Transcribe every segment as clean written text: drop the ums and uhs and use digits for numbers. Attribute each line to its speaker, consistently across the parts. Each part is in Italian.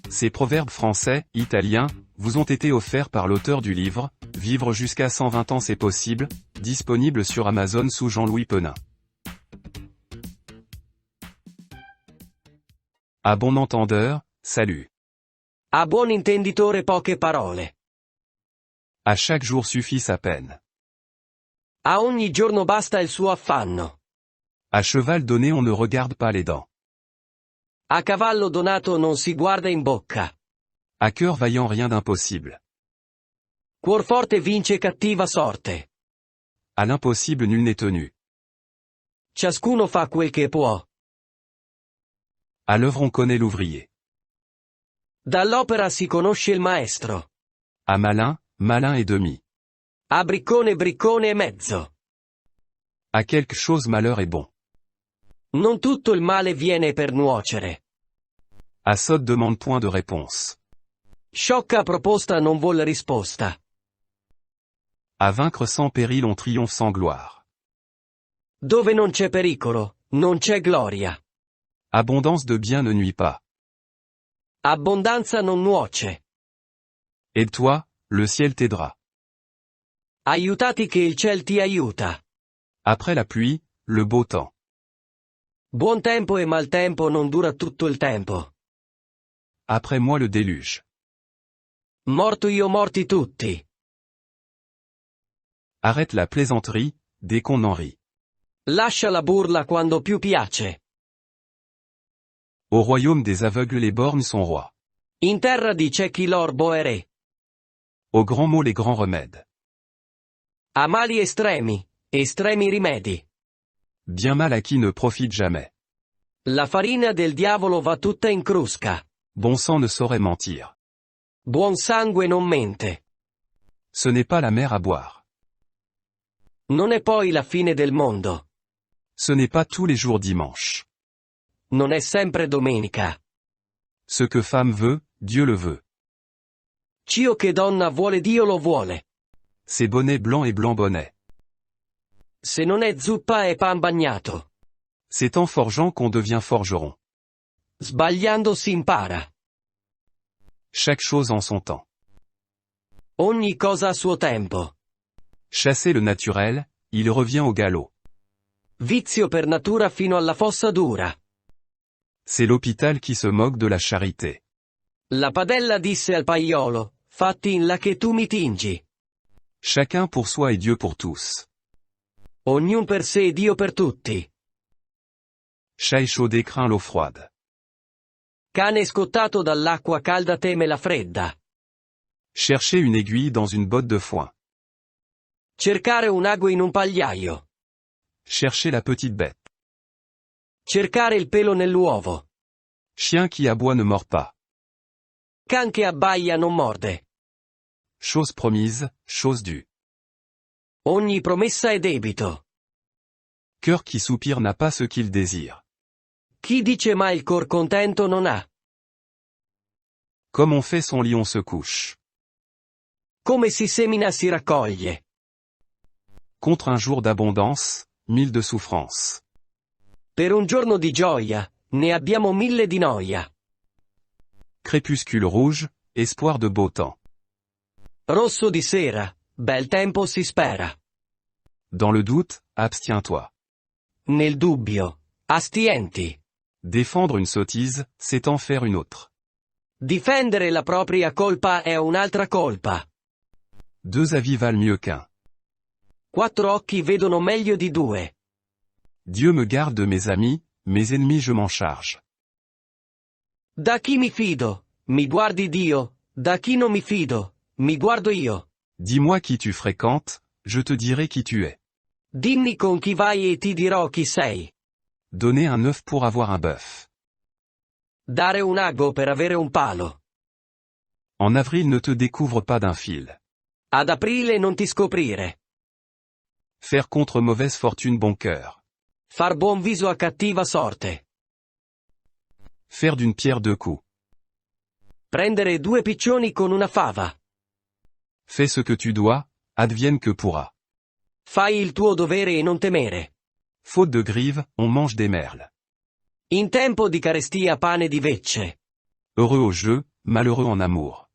Speaker 1: Ces proverbes français, italiens, vous ont été offerts par l'auteur du livre « Vivre jusqu'à 120 ans c'est possible », disponible sur Amazon sous Jean-Louis Penin. À bon entendeur, salut.
Speaker 2: A buon intenditore poche parole.
Speaker 1: À chaque jour suffit sa peine.
Speaker 2: A ogni giorno basta il suo affanno.
Speaker 1: À cheval donné on ne regarde pas les dents.
Speaker 2: A cavallo donato non si guarda in bocca.
Speaker 1: À cœur vaillant rien d'impossible.
Speaker 2: Cuor forte vince cattiva sorte.
Speaker 1: À l'impossible nul n'est tenu.
Speaker 2: Ciascuno fa quel che può.
Speaker 1: À l'œuvre on connaît l'ouvrier.
Speaker 2: Dall'opera si conosce il maestro.
Speaker 1: À malin, malin et demi.
Speaker 2: A briccone briccone e mezzo.
Speaker 1: À quelque chose malheur est bon.
Speaker 2: Non tutto il male viene per nuocere.
Speaker 1: À sot demande point de réponse.
Speaker 2: Sciocca proposta non vuol risposta.
Speaker 1: À vaincre sans péril on triomphe sans gloire.
Speaker 2: Dove non c'è pericolo, non c'è gloria.
Speaker 1: Abondance de bien ne nuit pas.
Speaker 2: Abbondanza non nuoce.
Speaker 1: Aide-toi, le ciel t'aidera.
Speaker 2: Aiutati che il ciel ti aiuta.
Speaker 1: Après la pluie, le beau temps.
Speaker 2: Buon tempo e maltempo non dura tutto il tempo.
Speaker 1: Après moi le déluge.
Speaker 2: Morto io morti tutti.
Speaker 1: Arrête la plaisanterie, dès qu'on en rit.
Speaker 2: Lascia la burla quando più piace.
Speaker 1: Au royaume des aveugles les borgnes sont rois.
Speaker 2: In terra di ciechi l'orbo è re.
Speaker 1: Aux grands mots les grands remèdes.
Speaker 2: A mali estremi, estremi rimedi.
Speaker 1: Bien mal à qui ne profite jamais.
Speaker 2: La farina del diavolo va tutta in crusca.
Speaker 1: Bon sang ne saurait mentir.
Speaker 2: Buon sangue non mente.
Speaker 1: Ce n'est pas la mer à boire.
Speaker 2: Non è poi la fine del mondo.
Speaker 1: Ce n'est pas tous les jours dimanche.
Speaker 2: Non è sempre domenica.
Speaker 1: Ce que femme veut, Dieu le veut.
Speaker 2: Ciò che donna vuole Dio lo vuole.
Speaker 1: C'est bonnet blanc et blanc bonnet.
Speaker 2: Se non è zuppa è pan bagnato.
Speaker 1: C'est en forgeant qu'on devient forgeron.
Speaker 2: Sbagliando si impara.
Speaker 1: Chaque chose en son temps.
Speaker 2: Ogni cosa a suo tempo.
Speaker 1: Chasser le naturel, il revient au galop.
Speaker 2: Vizio per natura fino alla fossa dura.
Speaker 1: C'est l'hôpital qui se moque de la charité.
Speaker 2: La padella disse al paiolo, fatti in là che tu mi tingi.
Speaker 1: Chacun pour soi et Dieu pour tous.
Speaker 2: Ognun per sé e Dio per tutti.
Speaker 1: Chat échaudé craint l'eau froide.
Speaker 2: Cane scottato dall'acqua calda teme la fredda.
Speaker 1: Chercher une aiguille dans une botte de foin.
Speaker 2: Cercare un ago in un pagliaio.
Speaker 1: Chercher la petite bête.
Speaker 2: Cercare il pelo nell'uovo.
Speaker 1: Chien qui aboie ne mord pas.
Speaker 2: Can che abbaia non morde.
Speaker 1: Chose promise, chose due.
Speaker 2: Ogni promessa è debito.
Speaker 1: Cœur qui soupire n'a pas ce qu'il désire.
Speaker 2: Chi dice mai il cor contento non ha.
Speaker 1: Comme on fait son lit on se couche.
Speaker 2: Come si semina si raccoglie.
Speaker 1: Contre un jour d'abondance, 1000 de souffrance.
Speaker 2: Per un giorno di gioia, ne abbiamo 1000 di noia.
Speaker 1: Crépuscule rouge, espoir de beau temps.
Speaker 2: Rosso di sera, bel tempo si spera.
Speaker 1: Dans le doute, abstiens-toi.
Speaker 2: Nel dubbio, astienti.
Speaker 1: Défendre une sottise, c'est en faire une autre.
Speaker 2: Difendere la propria colpa è un'altra colpa.
Speaker 1: Deux avis valent mieux qu'un.
Speaker 2: 4 occhi vedono meglio di 2.
Speaker 1: Dieu me garde de mes amis, mes ennemis je m'en charge.
Speaker 2: Da chi mi fido? Mi guardi Dio, da chi non mi fido? Mi guardo io.
Speaker 1: Dis-moi qui tu fréquentes, je te dirai qui tu es.
Speaker 2: Dimmi con chi vai e ti dirò chi sei.
Speaker 1: Donner un œuf pour avoir un bœuf.
Speaker 2: Dare un ago per avere un palo.
Speaker 1: En avril ne te découvre pas d'un fil.
Speaker 2: Ad aprile non ti scoprire.
Speaker 1: Faire contre mauvaise fortune bon cœur.
Speaker 2: Far buon viso a cattiva sorte.
Speaker 1: Faire d'une pierre deux coups.
Speaker 2: Prendere 2 piccioni con una fava.
Speaker 1: Fais ce que tu dois, advienne que pourra.
Speaker 2: Fai il tuo dovere e non temere.
Speaker 1: Faute de grive, on mange des merles.
Speaker 2: In tempo di carestia pane di vecce.
Speaker 1: Heureux au jeu, malheureux en amour.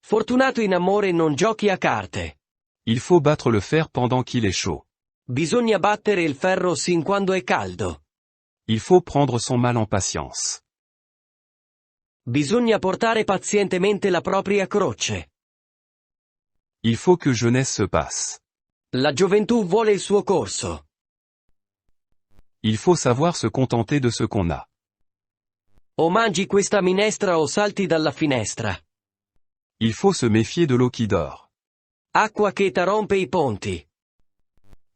Speaker 2: Fortunato in amore non giochi a carte.
Speaker 1: Il faut battre le fer pendant qu'il est chaud.
Speaker 2: Bisogna battere il ferro sin quando è caldo.
Speaker 1: Il faut prendre son mal en patience.
Speaker 2: Bisogna portare pazientemente la propria croce.
Speaker 1: Il faut que jeunesse se passe.
Speaker 2: La gioventù vuole il suo corso.
Speaker 1: Il faut savoir se contenter de ce qu'on a.
Speaker 2: O mangi questa minestra o salti dalla finestra.
Speaker 1: Il faut se méfier de l'eau qui dort.
Speaker 2: Acqua che rompe i ponti.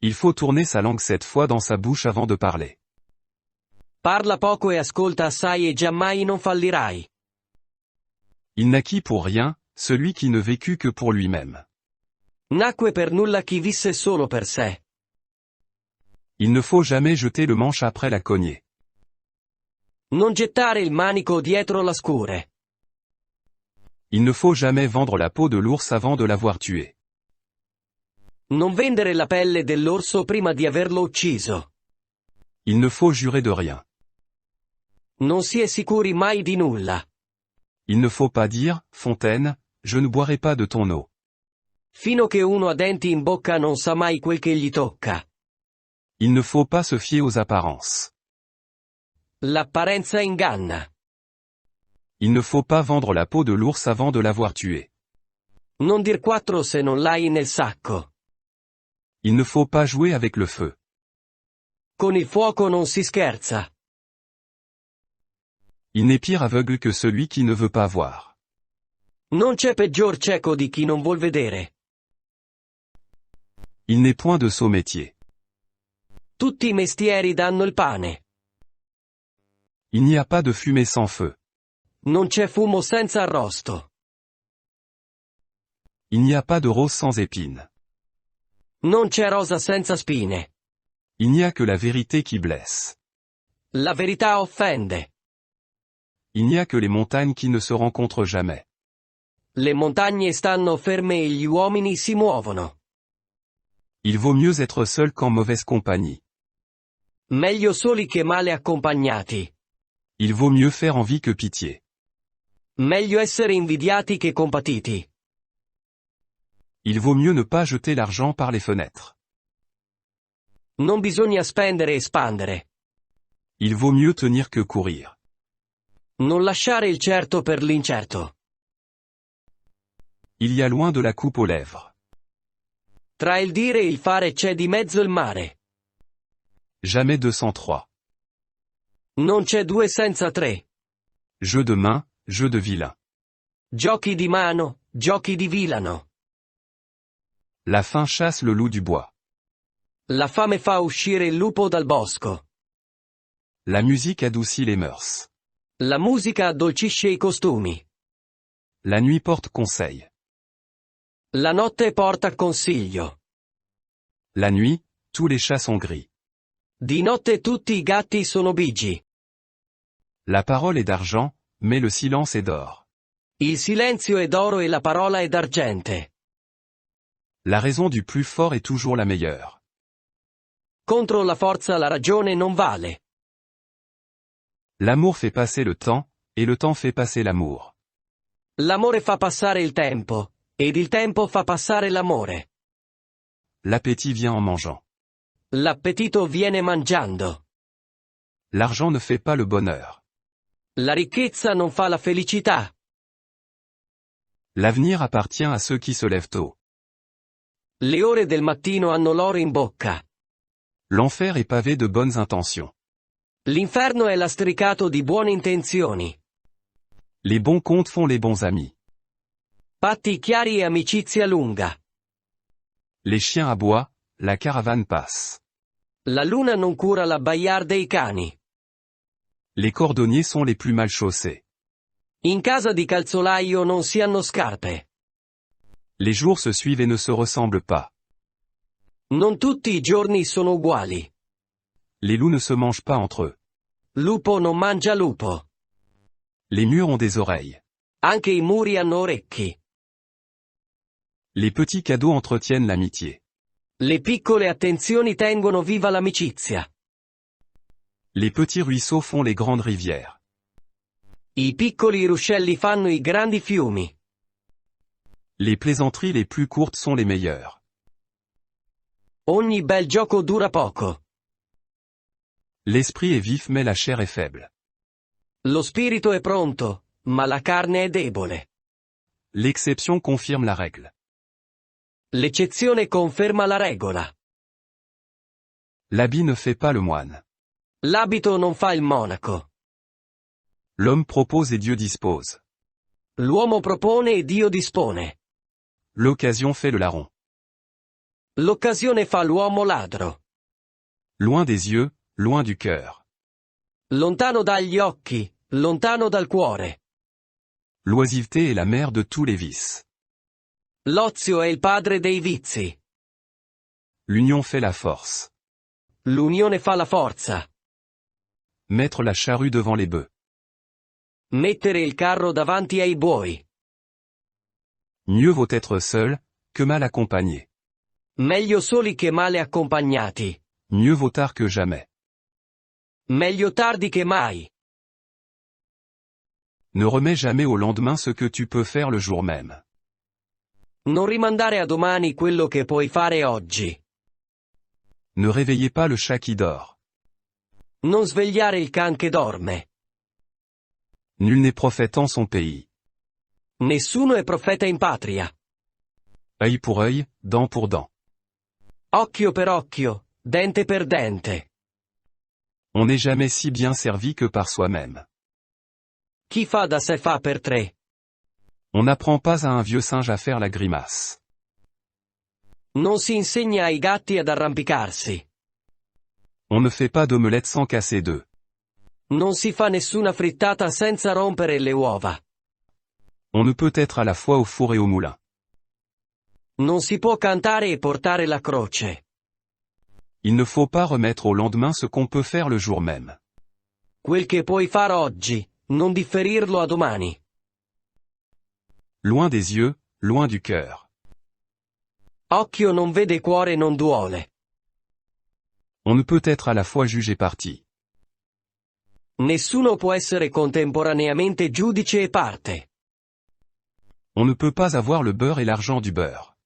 Speaker 1: Il faut tourner sa langue 7 fois dans sa bouche avant de parler.
Speaker 2: Parla poco e ascolta assai e giammai non fallirai.
Speaker 1: Il naquit pour rien, celui qui ne vécut que pour lui-même.
Speaker 2: Nacque per nulla chi visse solo per sé.
Speaker 1: Il ne faut jamais jeter le manche après la cognée.
Speaker 2: Non gettare il manico dietro la scure.
Speaker 1: Il ne faut jamais vendre la peau de l'ours avant de l'avoir tué.
Speaker 2: Non vendere la pelle dell'orso prima di averlo ucciso.
Speaker 1: Il ne faut jurer de rien.
Speaker 2: Non si è sicuri mai di nulla.
Speaker 1: Il ne faut pas dire, Fontaine, je ne boirai pas de ton eau.
Speaker 2: Fino che uno ha denti in bocca non sa mai quel che gli tocca.
Speaker 1: Il ne faut pas se fier aux apparences.
Speaker 2: L'apparenza inganna.
Speaker 1: Il ne faut pas vendre la peau de l'ours avant de l'avoir tué.
Speaker 2: Non dir quattro se non l'hai nel sacco.
Speaker 1: Il ne faut pas jouer avec le feu.
Speaker 2: Con il fuoco non si scherza.
Speaker 1: Il n'est pire aveugle que celui qui ne veut pas voir.
Speaker 2: Non c'è peggior cieco di chi non vuol vedere.
Speaker 1: Il n'est point de sot métier.
Speaker 2: Tutti i mestieri danno il pane.
Speaker 1: Il n'y a pas de fumée sans feu.
Speaker 2: Non c'è fumo senza arrosto.
Speaker 1: Il n'y a pas de rose sans épines.
Speaker 2: Non c'è rosa senza spine.
Speaker 1: Il n'y a que la vérité qui blesse.
Speaker 2: La verità offende.
Speaker 1: Il n'y a que les montagnes qui ne se rencontrent jamais.
Speaker 2: Le montagne stanno ferme e gli uomini si muovono.
Speaker 1: Il vaut mieux être seul qu'en mauvaise compagnie.
Speaker 2: Meglio soli che male accompagnati.
Speaker 1: Il vaut mieux faire envie que pitié.
Speaker 2: Meglio essere invidiati che compatiti.
Speaker 1: Il vaut mieux ne pas jeter l'argent par les fenêtres.
Speaker 2: Non bisogna spendere e spandere.
Speaker 1: Il vaut mieux tenir que courir.
Speaker 2: Non lasciare il certo per l'incerto.
Speaker 1: Il y a loin de la coupe aux lèvres.
Speaker 2: Tra il dire e il fare c'è di mezzo il mare.
Speaker 1: Jamais 203.
Speaker 2: Non c'è due senza tre.
Speaker 1: Jeu de main, jeu de vilain.
Speaker 2: Giochi di mano, giochi di vilano.
Speaker 1: La faim chasse le loup du bois.
Speaker 2: La fame fa uscire il lupo dal bosco.
Speaker 1: La musique adoucit les mœurs.
Speaker 2: La musica addolcisce i costumi.
Speaker 1: La nuit porte conseil.
Speaker 2: La notte porta consiglio.
Speaker 1: La nuit, tous les chats sont gris.
Speaker 2: Di notte tutti i gatti sono bigi.
Speaker 1: La parole est d'argent, mais le silence est d'or.
Speaker 2: Il silenzio è d'oro e la parola è d'argente.
Speaker 1: La raison du plus fort est toujours la meilleure.
Speaker 2: Contro la forza la ragione non vale.
Speaker 1: L'amour fait passer le temps, et le temps fait passer l'amour.
Speaker 2: L'amore fa passare il tempo, ed il tempo fa passare l'amore.
Speaker 1: L'appétit vient en mangeant.
Speaker 2: L'appetito viene mangiando.
Speaker 1: L'argent ne fait pas le bonheur.
Speaker 2: La ricchezza non fa la felicità.
Speaker 1: L'avenir appartient à ceux qui se lèvent tôt.
Speaker 2: Le ore del mattino hanno l'oro in bocca.
Speaker 1: L'enfer est pavé de bonnes intentions.
Speaker 2: L'inferno è lastricato di buone intenzioni.
Speaker 1: Les bons comptes font les bons amis.
Speaker 2: Patti chiari e amicizia lunga.
Speaker 1: Les chiens aboient, la caravane passe.
Speaker 2: La luna non cura l'abbaiar dei cani.
Speaker 1: Les cordonniers sont les plus mal chaussés.
Speaker 2: In casa di calzolaio non si hanno scarpe.
Speaker 1: Les jours se suivent et ne se ressemblent pas.
Speaker 2: Non tutti i giorni sono uguali.
Speaker 1: Les loups ne se mangent pas entre eux.
Speaker 2: Lupo non mangia lupo.
Speaker 1: Les murs ont des oreilles.
Speaker 2: Anche i muri hanno orecchi.
Speaker 1: Les petits cadeaux entretiennent l'amitié.
Speaker 2: Le piccole attenzioni tengono viva l'amicizia.
Speaker 1: Les petits ruisseaux font les grandes rivières.
Speaker 2: I piccoli ruscelli fanno i grandi fiumi.
Speaker 1: Les plaisanteries les plus courtes sont les meilleures.
Speaker 2: Ogni bel gioco dura poco.
Speaker 1: L'esprit est vif mais la chair est faible.
Speaker 2: Lo spirito è pronto, ma la carne è debole.
Speaker 1: L'exception confirme la règle.
Speaker 2: L'eccezione conferma la regola.
Speaker 1: L'habit ne fait pas le moine.
Speaker 2: L'abito non fa il monaco.
Speaker 1: L'homme propose et Dieu dispose.
Speaker 2: L'uomo propone e Dio dispone.
Speaker 1: L'occasion fait le larron.
Speaker 2: L'occasione fa l'uomo ladro.
Speaker 1: Loin des yeux, loin du cœur.
Speaker 2: Lontano dagli occhi, lontano dal cuore.
Speaker 1: L'oisiveté est la mère de tous les vices.
Speaker 2: L'ozio è il padre dei vizi.
Speaker 1: L'union fait la force.
Speaker 2: L'unione fa la forza.
Speaker 1: Mettre la charrue devant les bœufs.
Speaker 2: Mettere il carro davanti ai buoi.
Speaker 1: Mieux vaut être seul, que mal accompagné.
Speaker 2: Meglio soli che male accompagnati.
Speaker 1: Mieux vaut tard que jamais.
Speaker 2: Meglio tardi che mai.
Speaker 1: Ne remets jamais au lendemain ce que tu peux faire le jour même.
Speaker 2: Non rimandare a domani quello che puoi fare oggi.
Speaker 1: Ne réveillez pas le chat qui dort.
Speaker 2: Non svegliare il can che dorme.
Speaker 1: Nul n'est prophète en son pays.
Speaker 2: Nessuno è profeta in patria.
Speaker 1: Œil pour œil, dent pour dent.
Speaker 2: Occhio per occhio, dente per dente.
Speaker 1: On n'est jamais si bien servi que par soi-même.
Speaker 2: Chi fa da sé fa per tre.
Speaker 1: On n'apprend pas à un vieux singe à faire la grimace.
Speaker 2: Non si insegna ai gatti ad arrampicarsi.
Speaker 1: On ne fait pas d'omelette sans casser d'œufs.
Speaker 2: Non si fa nessuna frittata senza rompere le uova.
Speaker 1: On ne peut être à la fois au four et au moulin.
Speaker 2: Non si può cantare e portare la croce.
Speaker 1: Il ne faut pas remettre au lendemain ce qu'on peut faire le jour même.
Speaker 2: Quel che puoi fare oggi, non differirlo a domani.
Speaker 1: Loin des yeux, loin du cœur.
Speaker 2: Occhio non vede, cuore non duole.
Speaker 1: On ne peut être à la fois juge et partie.
Speaker 2: Nessuno può essere contemporaneamente giudice e parte.
Speaker 1: On ne peut pas avoir le beurre et l'argent du beurre.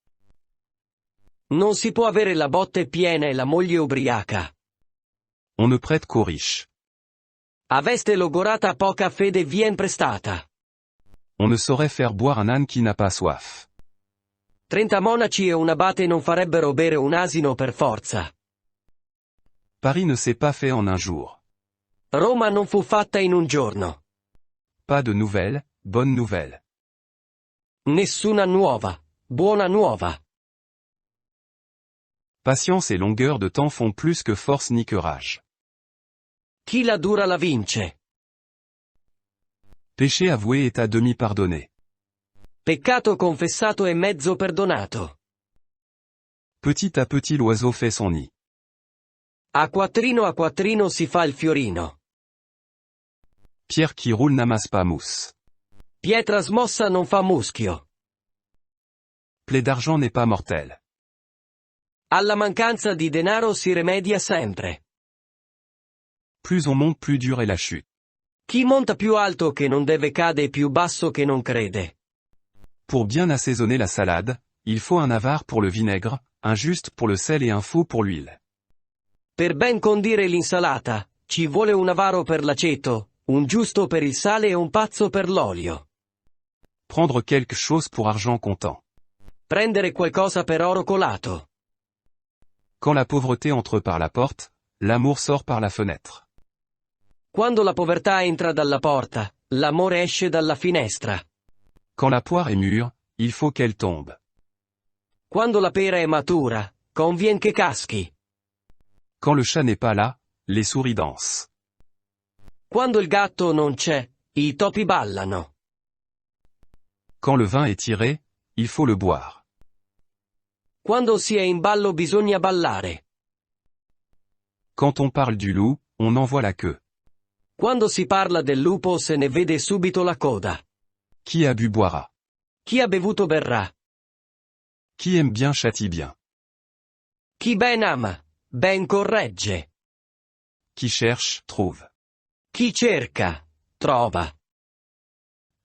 Speaker 2: Non si può avere la botte piena e la moglie ubriaca.
Speaker 1: On ne prête qu'aux riches.
Speaker 2: A veste logorata poca fede vien prestata.
Speaker 1: On ne saurait faire boire un âne qui n'a pas soif.
Speaker 2: 30 monaci e un abate non farebbero bere un asino per forza.
Speaker 1: Paris ne s'est pas fait en un jour.
Speaker 2: Roma non fu fatta in un giorno.
Speaker 1: Pas de nouvelles, bonnes nouvelles.
Speaker 2: Nessuna nuova, buona nuova.
Speaker 1: Patience et longueur de temps font plus que force ni que rage.
Speaker 2: Chi la dura la vince.
Speaker 1: Péché avoué est à demi pardonné.
Speaker 2: Peccato confessato e mezzo perdonato.
Speaker 1: Petit à petit l'oiseau fait son nid.
Speaker 2: A quattrino si fa il fiorino.
Speaker 1: Pierre qui roule n'amasse pas mousse.
Speaker 2: Pietra smossa non fa muschio.
Speaker 1: Plaie d'argent n'est pas mortelle.
Speaker 2: Alla mancanza di denaro si rimedia sempre.
Speaker 1: Plus on monte plus dure est la chute.
Speaker 2: Chi monta più alto che non deve cade più basso che non crede.
Speaker 1: Pour bien assaisonner la salade, il faut un avare pour le vinaigre, un juste pour le sel et un faux pour l'huile.
Speaker 2: Per ben condire l'insalata, ci vuole un avaro per l'aceto, un giusto per il sale e un pazzo per l'olio.
Speaker 1: Prendre quelque chose pour argent comptant.
Speaker 2: Prendere qualcosa per oro colato.
Speaker 1: Quand la pauvreté entre par la porte, l'amour sort par la fenêtre.
Speaker 2: Quando la povertà entra dalla porta, l'amore esce dalla finestra.
Speaker 1: Quand la poire est mûre, il faut qu'elle tombe.
Speaker 2: Quando la pera è matura, convien che caschi.
Speaker 1: Quand le chat n'est pas là, les souris dansent.
Speaker 2: Quando il gatto non c'è, i topi ballano.
Speaker 1: Quand le vin est tiré, il faut le boire.
Speaker 2: Quando si è in ballo bisogna ballare.
Speaker 1: Quand on parle du loup, on en voit la queue.
Speaker 2: Quando si parla del lupo se ne vede subito la coda.
Speaker 1: Qui a bu boira.
Speaker 2: Chi ha bevuto berrà.
Speaker 1: Qui aime bien châtie bien.
Speaker 2: Chi ben ama, ben corregge.
Speaker 1: Qui cherche, trouve.
Speaker 2: Chi cerca, trova.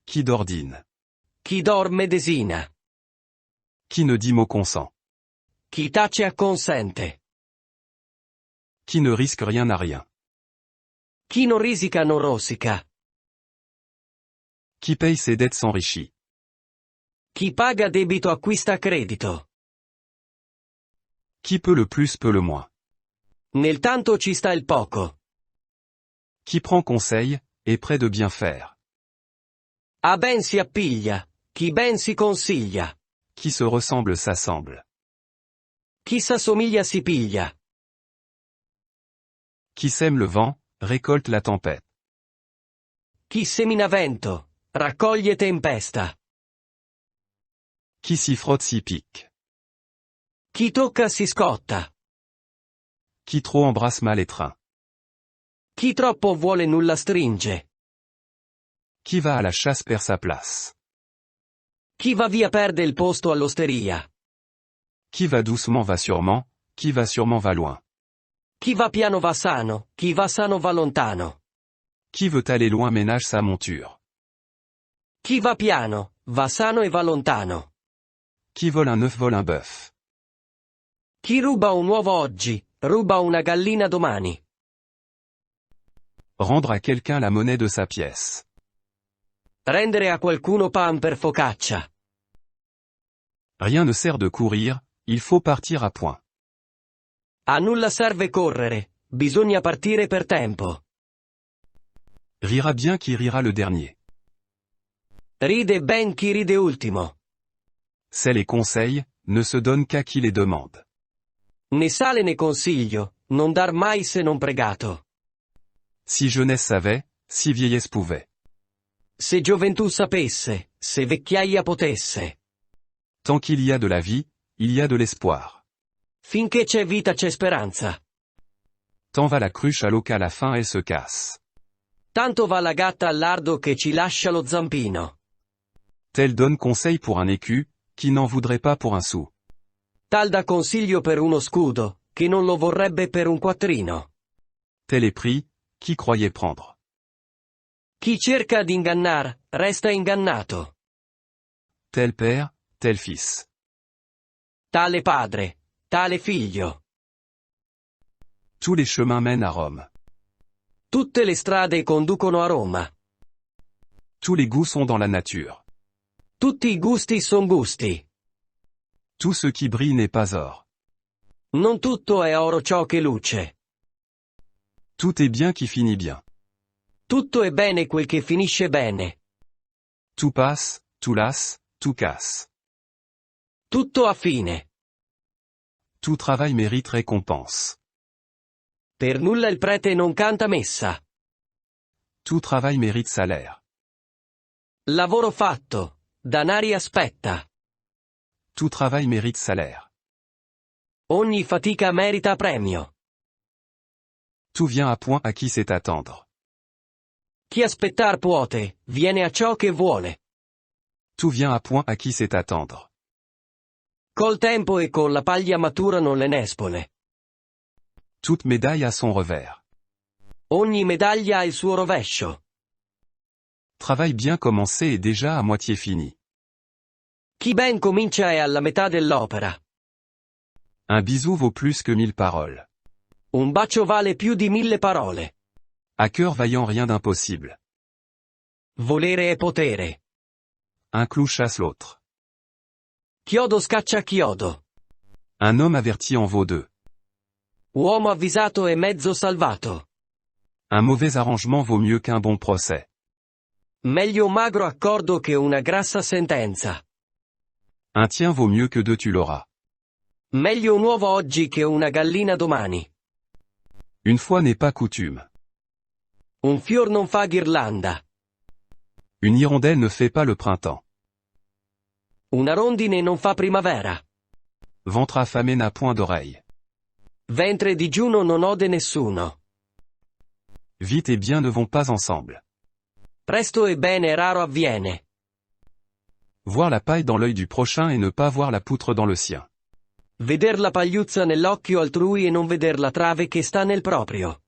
Speaker 1: Qui d'ordine.
Speaker 2: Chi dorme desina.
Speaker 1: Qui ne dit mot consent.
Speaker 2: Chi tace acconsente.
Speaker 1: Qui ne risque rien à rien.
Speaker 2: Chi non risica non rosica.
Speaker 1: Qui paye ses dettes s'enrichit.
Speaker 2: Chi paga debito acquista credito.
Speaker 1: Qui peut le plus peut le moins.
Speaker 2: Nel tanto ci sta il poco.
Speaker 1: Qui prend conseil, est prêt de bien faire.
Speaker 2: A ben si appiglia, chi ben si consiglia.
Speaker 1: Qui se ressemble s'assemble.
Speaker 2: Chi s'assomiglia si piglia.
Speaker 1: Qui sème le vent, récolte la tempête.
Speaker 2: Chi semina vento, raccoglie tempesta.
Speaker 1: Qui s'y frotte s'y pique.
Speaker 2: Chi tocca si scotta.
Speaker 1: Qui trop embrasse mal étreint.
Speaker 2: Chi troppo vuole nulla stringe.
Speaker 1: Qui va à la chasse perd sa place.
Speaker 2: Chi va via perde il posto all'osteria.
Speaker 1: Qui va doucement va sûrement, qui va sûrement va loin.
Speaker 2: Chi va piano va sano, chi va sano va lontano.
Speaker 1: Qui veut aller loin ménage sa monture.
Speaker 2: Chi va piano, va sano e va lontano.
Speaker 1: Qui vole un œuf vole un bœuf.
Speaker 2: Chi ruba un uovo oggi, ruba una gallina domani.
Speaker 1: Rendre à quelqu'un la monnaie de sa pièce.
Speaker 2: Rendere a qualcuno pan per focaccia.
Speaker 1: Rien ne sert de courir, il faut partir à point.
Speaker 2: A nulla serve correre, bisogna partire per tempo.
Speaker 1: Rira bien qui rira le dernier.
Speaker 2: Ride ben chi ride ultimo.
Speaker 1: C'est les conseils, ne se donne qu'à qui les demande.
Speaker 2: Né sale né consiglio, non dar mai se non pregato.
Speaker 1: Si jeunesse savait, si vieillesse pouvait.
Speaker 2: Se gioventù sapesse, se vecchiaia potesse.
Speaker 1: Tant qu'il y a de la vie, il y a de l'espoir.
Speaker 2: Finché c'è vita c'è speranza.
Speaker 1: Tant va la cruche à l'eau qu'à la fin elle se casse.
Speaker 2: Tanto va la gatta al lardo che ci lascia lo zampino.
Speaker 1: Tel donne conseil pour un écu, qui n'en voudrait pas pour un sou.
Speaker 2: Tal dà consiglio per uno scudo, che non lo vorrebbe per un quattrino.
Speaker 1: Tel est pris, qui croyait prendre.
Speaker 2: Chi cerca di ingannar, resta ingannato.
Speaker 1: Tel père, tel fils.
Speaker 2: Tale padre, tale figlio.
Speaker 1: Tous les chemins mènent à Rome.
Speaker 2: Tutte le strade conducono a Roma.
Speaker 1: Tous les goûts sont dans la nature.
Speaker 2: Tutti i gusti son gusti.
Speaker 1: Tout ce qui brille n'est pas or.
Speaker 2: Non tutto è oro ciò che luce.
Speaker 1: Tout est bien qui finit bien.
Speaker 2: Tutto è bene quel che finisce bene.
Speaker 1: Tout passe, tout lasse, tout casse.
Speaker 2: Tutto a fine.
Speaker 1: Tout travail mérite récompense.
Speaker 2: Per nulla il prete non canta messa.
Speaker 1: Tout travail mérite salaire.
Speaker 2: Lavoro fatto, danari aspetta.
Speaker 1: Tout travail mérite salaire.
Speaker 2: Ogni fatica merita premio.
Speaker 1: Tout vient à point à qui sait attendre.
Speaker 2: Chi aspettar puote, viene a ciò che vuole.
Speaker 1: Tout vient à point à qui sait attendre.
Speaker 2: Col tempo e con la paglia maturano le nespole.
Speaker 1: Toute médaille a son revers.
Speaker 2: Ogni medaglia ha il suo rovescio.
Speaker 1: Travail bien commencé est déjà à moitié fini.
Speaker 2: Chi ben comincia è alla metà dell'opera.
Speaker 1: Un bisou vaut plus que 1000 paroles.
Speaker 2: Un bacio vale più di 1000 parole.
Speaker 1: À cœur vaillant rien d'impossible.
Speaker 2: Volere è potere.
Speaker 1: Un clou chasse l'autre.
Speaker 2: Chiodo scaccia chiodo.
Speaker 1: Un homme averti en vaut deux.
Speaker 2: Uomo avvisato e mezzo salvato.
Speaker 1: Un mauvais arrangement vaut mieux qu'un bon procès.
Speaker 2: Meglio un magro accordo che una grassa sentenza.
Speaker 1: Un tien vaut mieux que deux tu l'auras.
Speaker 2: Meglio un uovo oggi che una gallina domani.
Speaker 1: Une fois n'est pas coutume.
Speaker 2: Un fior non fa ghirlanda.
Speaker 1: Une hirondelle ne fait pas le printemps.
Speaker 2: Una rondine non fa primavera.
Speaker 1: Ventre affamé n'a point d'oreille.
Speaker 2: Ventre digiuno non ode nessuno.
Speaker 1: Vite et bien ne vont pas ensemble.
Speaker 2: Presto e bene raro avviene.
Speaker 1: Voir la paille dans l'œil du prochain et ne pas voir la poutre dans le sien.
Speaker 2: Veder la pagliuzza nell'occhio altrui e non veder la trave che sta nel proprio.